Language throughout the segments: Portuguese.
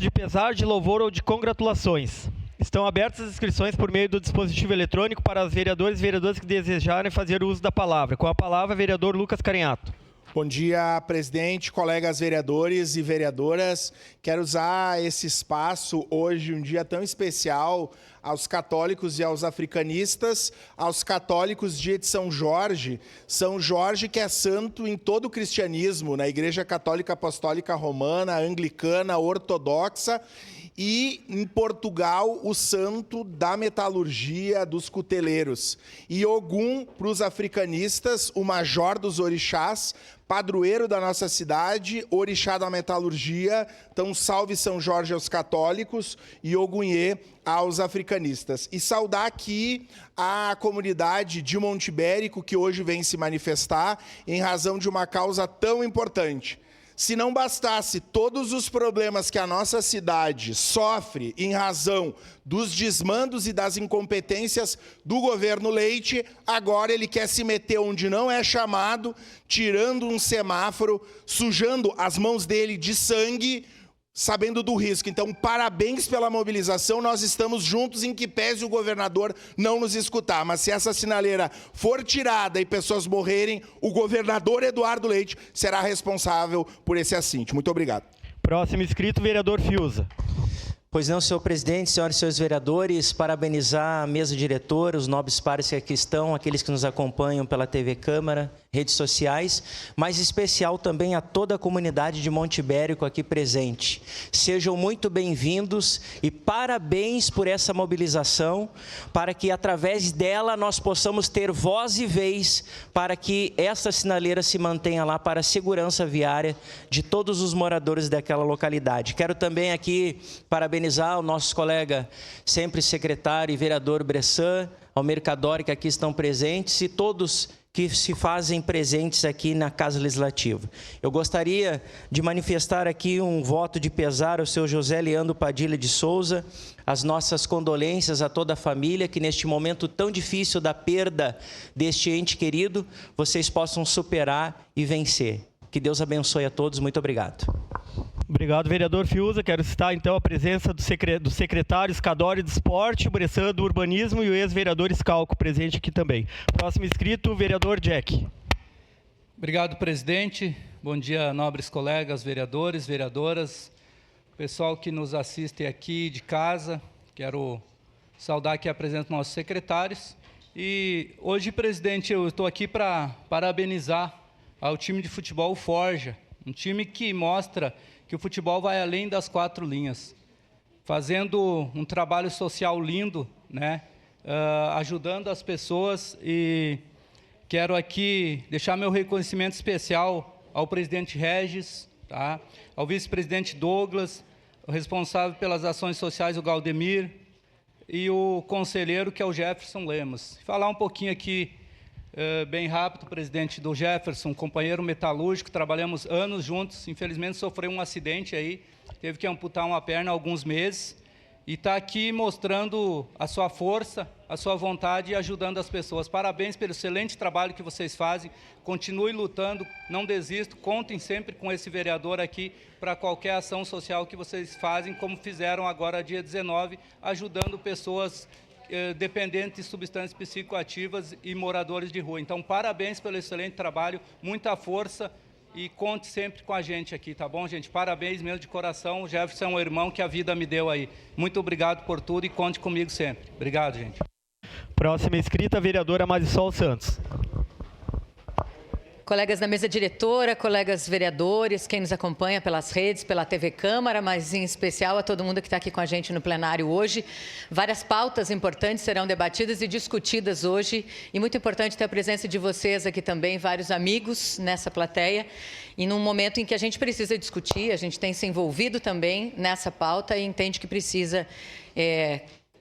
de pesar, de louvor ou de congratulações. Estão abertas as inscrições por meio do dispositivo eletrônico para os vereadores e vereadoras que desejarem fazer uso da palavra. Com a palavra, vereador Lucas Carinhato. Bom dia, presidente, colegas vereadores e vereadoras. Quero usar esse espaço hoje, um dia tão especial, aos católicos e aos africanistas, aos católicos dia de São Jorge. São Jorge que é santo em todo o cristianismo, na Igreja Católica Apostólica Romana, Anglicana, Ortodoxa, e em Portugal, o santo da metalurgia, dos cuteleiros. E Ogum, para os africanistas, o major dos orixás, padroeiro da nossa cidade, orixá da metalurgia. Então, salve São Jorge aos católicos e Ogunhê aos africanistas. E saudar aqui a comunidade de Monte Ibérico, que hoje vem se manifestar em razão de uma causa tão importante. Se não bastasse todos os problemas que a nossa cidade sofre em razão dos desmandos e das incompetências do governo Leite, agora ele quer se meter onde não é chamado, tirando um semáforo, sujando as mãos dele de sangue, sabendo do risco. Então, parabéns pela mobilização, nós estamos juntos em que pese o governador não nos escutar. Mas se essa sinaleira for tirada e pessoas morrerem, o governador Eduardo Leite será responsável por esse assinte. Muito obrigado. Próximo inscrito, vereador Fiuza. Pois não, senhor presidente, senhoras e senhores vereadores, parabenizar a mesa diretora, os nobres pares que aqui estão, aqueles que nos acompanham pela TV Câmara, redes sociais, mas em especial também a toda a comunidade de Monte Ibérico aqui presente. Sejam muito bem-vindos e parabéns por essa mobilização, para que através dela nós possamos ter voz e vez para que essa sinaleira se mantenha lá para a segurança viária de todos os moradores daquela localidade. Quero também aqui parabenizar o nosso colega, sempre secretário e vereador Bressan, ao Mercadori, que aqui estão presentes, e todos que se fazem presentes aqui na Casa Legislativa. Eu gostaria de manifestar aqui um voto de pesar ao seu José Leandro Padilha de Souza, as nossas condolências a toda a família, que neste momento tão difícil da perda deste ente querido, vocês possam superar e vencer. Que Deus abençoe a todos. Muito obrigado. Obrigado, vereador Fiuza. Quero citar, então, a presença do secretário Scadori do Esporte, o Bressan do Urbanismo e o ex-vereador Scalco, presente aqui também. Próximo inscrito, o vereador Jack. Obrigado, presidente. Bom dia, nobres colegas, vereadores, vereadoras, pessoal que nos assiste aqui de casa. Quero saudar aqui a presença dos nossos secretários. E hoje, presidente, eu estou aqui para parabenizar ao time de futebol Forja, um time que mostra que o futebol vai além das 4 linhas, fazendo um trabalho social lindo, né? Ajudando as pessoas, e quero aqui deixar meu reconhecimento especial ao presidente Regis, tá? Ao vice-presidente Douglas, o responsável pelas ações sociais, o Galdemir, e o conselheiro, que é o Jefferson Lemos. Falar um pouquinho aqui, bem rápido, presidente, do Jefferson, companheiro metalúrgico, trabalhamos anos juntos, infelizmente sofreu um acidente aí, teve que amputar uma perna há alguns meses, e está aqui mostrando a sua força, a sua vontade e ajudando as pessoas. Parabéns pelo excelente trabalho que vocês fazem, continue lutando, não desistam, contem sempre com esse vereador aqui para qualquer ação social que vocês fazem, como fizeram agora dia 19, ajudando pessoas dependentes de substâncias psicoativas e moradores de rua. Então, parabéns pelo excelente trabalho, muita força e conte sempre com a gente aqui, tá bom, gente? Parabéns mesmo de coração, o Jefferson é um irmão que a vida me deu aí. Muito obrigado por tudo e conte comigo sempre. Obrigado, gente. Próxima inscrita, vereadora Marisol Santos. Colegas da mesa diretora, colegas vereadores, quem nos acompanha pelas redes, pela TV Câmara, mas em especial a todo mundo que está aqui com a gente no plenário hoje. Várias pautas importantes serão debatidas e discutidas hoje, e muito importante ter a presença de vocês aqui também, vários amigos nessa plateia, e num momento em que a gente precisa discutir, a gente tem se envolvido também nessa pauta e entende que precisa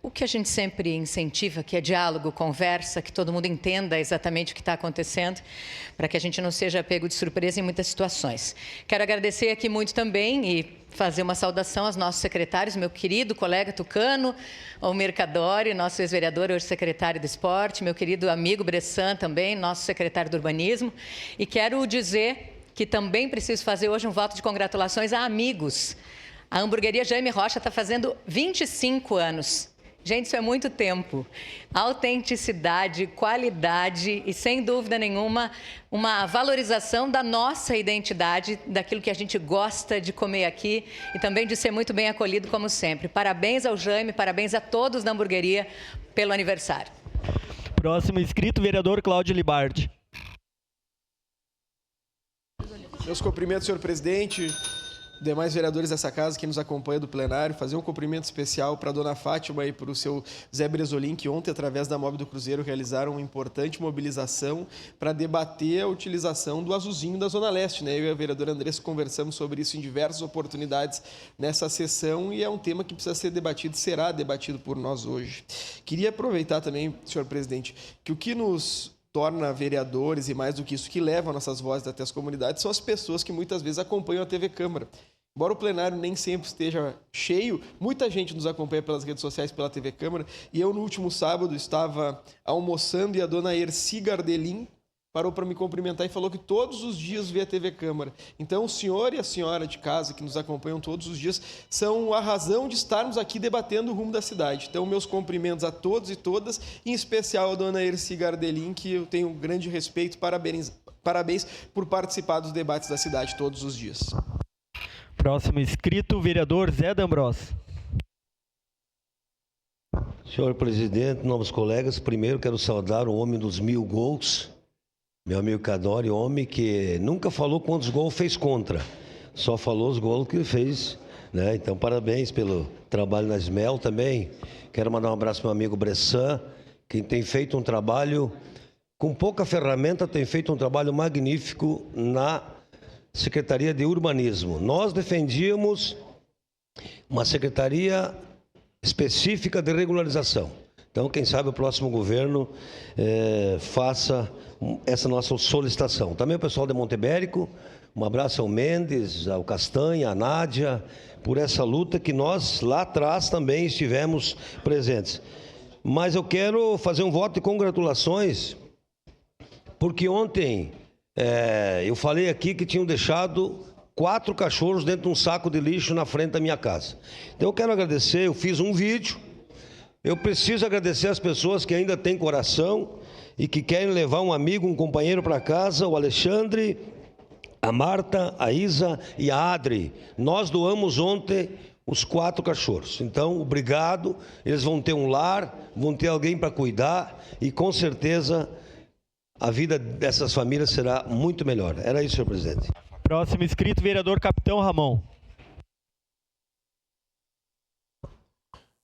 o que a gente sempre incentiva, que é diálogo, conversa, que todo mundo entenda exatamente o que está acontecendo, para que a gente não seja pego de surpresa em muitas situações. Quero agradecer aqui muito também e fazer uma saudação aos nossos secretários, meu querido colega Tucano, ao Mercadori, nosso ex-vereador, hoje secretário do Esporte, meu querido amigo Bressan também, nosso secretário do Urbanismo, e quero dizer que também preciso fazer hoje um voto de congratulações a amigos A hamburgueria Jaime Rocha está fazendo 25 anos. Gente, isso é muito tempo. Autenticidade, qualidade e, sem dúvida nenhuma, uma valorização da nossa identidade, daquilo que a gente gosta de comer aqui e também de ser muito bem acolhido, como sempre. Parabéns ao Jaime, parabéns a todos da hamburgueria pelo aniversário. Próximo inscrito, vereador Cláudio Libardi. Meus cumprimentos, senhor presidente, demais vereadores dessa casa que nos acompanham do plenário, fazer um cumprimento especial para a dona Fátima e para o seu Zé Bresolim, que ontem, através da Mob do Cruzeiro, realizaram uma importante mobilização para debater a utilização do azulzinho da Zona Leste, né? Eu e a vereadora Andressa conversamos sobre isso em diversas oportunidades nessa sessão e é um tema que precisa ser debatido, será debatido por nós hoje. Queria aproveitar também, senhor presidente, que o que nos torna vereadores e, mais do que isso, que levam nossas vozes até as comunidades, são as pessoas que muitas vezes acompanham a TV Câmara. Embora o plenário nem sempre esteja cheio, muita gente nos acompanha pelas redes sociais, pela TV Câmara, e eu, no último sábado, estava almoçando e a dona Erci Gardelin parou para me cumprimentar e falou que todos os dias vê a TV Câmara. Então, o senhor e a senhora de casa, que nos acompanham todos os dias, são a razão de estarmos aqui debatendo o rumo da cidade. Então, meus cumprimentos a todos e todas, em especial a dona Erci Gardelin, que eu tenho grande respeito, parabéns por participar dos debates da cidade todos os dias. Próximo inscrito, vereador Zé D'Ambrosio. Senhor presidente, novos colegas, primeiro quero saudar o homem dos 1000 gols, meu amigo Cadore, homem que nunca falou quantos gols fez contra, só falou os gols que ele fez, né? Então, parabéns pelo trabalho na Smel também. Quero mandar um abraço para meu amigo Bressan, que tem feito um trabalho, com pouca ferramenta, tem feito um trabalho magnífico na Secretaria de Urbanismo. Nós defendíamos uma secretaria específica de regularização. Então, quem sabe o próximo governo faça essa nossa solicitação. Também o pessoal de Montebérico, um abraço ao Mendes, ao Castanha, à Nádia, por essa luta que nós lá atrás também estivemos presentes. Mas eu quero fazer um voto de congratulações, porque ontem eu falei aqui que tinham deixado 4 cachorros dentro de um saco de lixo na frente da minha casa. Então eu quero agradecer, eu fiz um vídeo. Eu preciso agradecer as pessoas que ainda têm coração e que querem levar um amigo, um companheiro para casa, o Alexandre, a Marta, a Isa e a Adri. Nós doamos ontem os 4 cachorros. Então, obrigado. Eles vão ter um lar, vão ter alguém para cuidar e, com certeza, a vida dessas famílias será muito melhor. Era isso, senhor presidente. Próximo inscrito, vereador Capitão Ramon.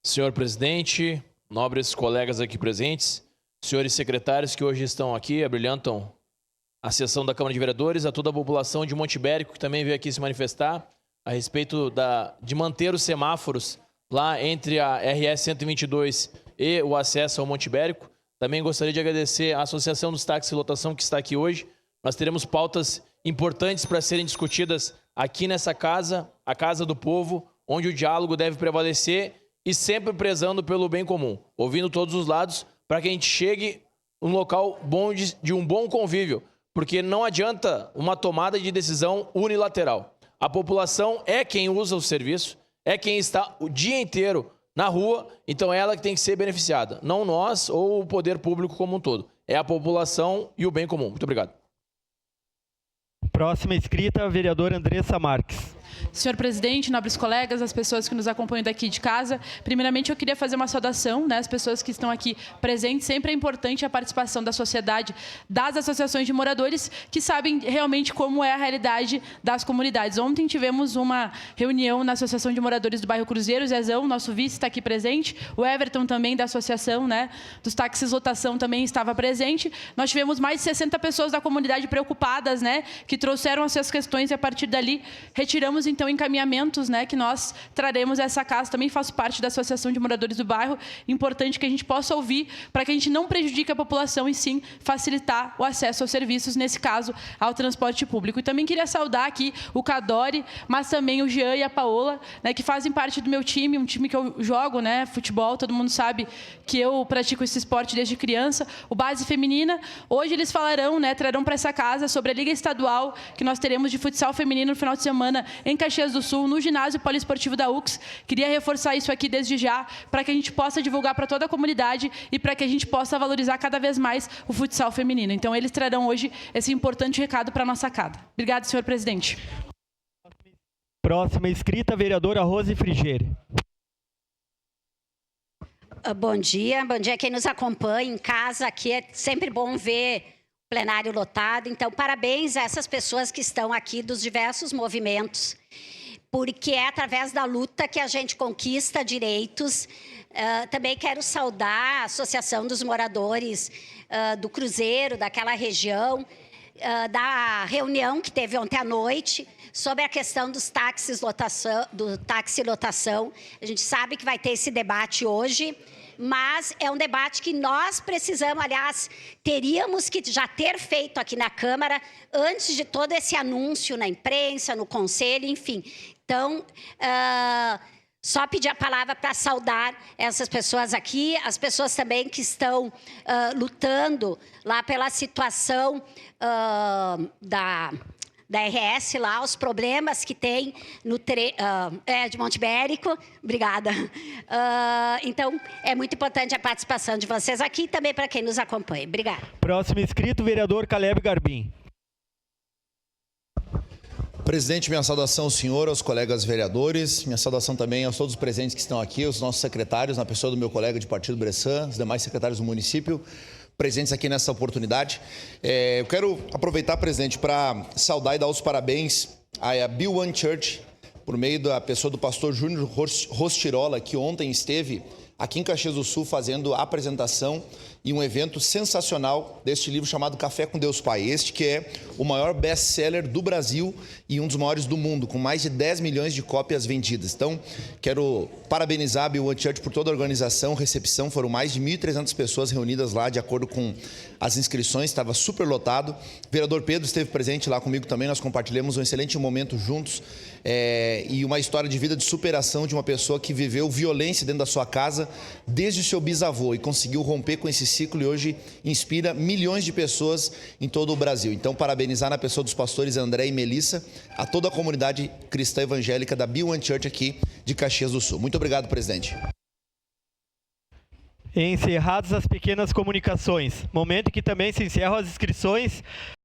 Senhor presidente, nobres colegas aqui presentes, senhores secretários que hoje estão aqui, abrilhantam a sessão da Câmara de Vereadores, a toda a população de Montebérico que também veio aqui se manifestar a respeito de manter os semáforos lá entre a RS 122 e o acesso ao Montebérico. Também gostaria de agradecer à Associação dos Táxis e Lotação que está aqui hoje. Nós teremos pautas importantes para serem discutidas aqui nessa casa, a Casa do Povo, onde o diálogo deve prevalecer e sempre prezando pelo bem comum, ouvindo todos os lados para que a gente chegue num local bom de um bom convívio, porque não adianta uma tomada de decisão unilateral. A população é quem usa o serviço, é quem está o dia inteiro na rua, então é ela que tem que ser beneficiada, não nós ou o poder público como um todo. É a população e o bem comum. Muito obrigado. Próxima inscrita, a vereadora Andressa Marques. Senhor presidente, nobres colegas, as pessoas que nos acompanham daqui de casa, primeiramente eu queria fazer uma saudação, né, às pessoas que estão aqui presentes. Sempre é importante a participação da sociedade, das associações de moradores, que sabem realmente como é a realidade das comunidades. Ontem tivemos uma reunião na Associação de Moradores do Bairro Cruzeiro, o Zezão, nosso vice, está aqui presente, o Everton também da Associação, né, dos Táxis Lotação também estava presente. Nós tivemos mais de 60 pessoas da comunidade preocupadas, né, que trouxeram as suas questões e a partir dali retiramos então encaminhamentos, né, que nós traremos a essa casa. Também faço parte da Associação de Moradores do Bairro. Importante que a gente possa ouvir para que a gente não prejudique a população e sim facilitar o acesso aos serviços, nesse caso, ao transporte público. E também queria saudar aqui o Cadore, mas também o Jean e a Paola, né, que fazem parte do meu time, um time que eu jogo, né, futebol. Todo mundo sabe que eu pratico esse esporte desde criança. O Base Feminina. Hoje eles falarão, né, trarão para essa casa sobre a Liga Estadual que nós teremos de futsal feminino no final de semana em Caxias Caxias do Sul, no ginásio poliesportivo da UX. Queria reforçar isso aqui desde já, para que a gente possa divulgar para toda a comunidade e para que a gente possa valorizar cada vez mais o futsal feminino. Então, eles trarão hoje esse importante recado para a nossa casa. Obrigada, senhor presidente. Próxima inscrita, vereadora Rose Frigieri. Bom dia quem nos acompanha em casa. Aqui é sempre bom ver o plenário lotado. Então, parabéns a essas pessoas que estão aqui dos diversos movimentos, porque é através da luta que a gente conquista direitos. Também quero saudar a Associação dos Moradores do Cruzeiro, daquela região, da reunião que teve ontem à noite sobre a questão dos táxis lotação, do táxi lotação. A gente sabe que vai ter esse debate hoje, mas é um debate que nós precisamos, aliás, teríamos que já ter feito aqui na Câmara antes de todo esse anúncio na imprensa, no Conselho, enfim. Então, só pedir a palavra para saudar essas pessoas aqui, as pessoas também que estão lutando lá pela situação da RS lá, os problemas que tem no de Monte Ibérico. Obrigada. Então, é muito importante a participação de vocês aqui e também para quem nos acompanha. Obrigada. Próximo inscrito, vereador Caleb Garbim. Presidente, minha saudação ao senhor, aos colegas vereadores, minha saudação também aos todos os presentes que estão aqui, os nossos secretários, na pessoa do meu colega de partido Bressan, os demais secretários do município, presentes aqui nessa oportunidade. Eu quero aproveitar, presidente, para saudar e dar os parabéns à Be One Church, por meio da pessoa do pastor Júnior Rostirola, que ontem esteve aqui em Caxias do Sul fazendo a apresentação e um evento sensacional deste livro chamado Café com Deus Pai. Este que é o maior best-seller do Brasil e um dos maiores do mundo, com mais de 10 milhões de cópias vendidas. Então, quero parabenizar a Be One Church por toda a organização, recepção. Foram mais de 1.300 pessoas reunidas lá, de acordo com as inscrições, estava super lotado. O vereador Pedro esteve presente lá comigo também, nós compartilhamos um excelente momento juntos e uma história de vida de superação de uma pessoa que viveu violência dentro da sua casa desde o seu bisavô e conseguiu romper com esse ciclo e hoje inspira milhões de pessoas em todo o Brasil. Então, parabenizar na pessoa dos pastores André e Melissa, a toda a comunidade cristã evangélica da Be One Church aqui de Caxias do Sul. Muito obrigado, presidente. Encerradas as pequenas comunicações. Momento em que também se encerram as inscrições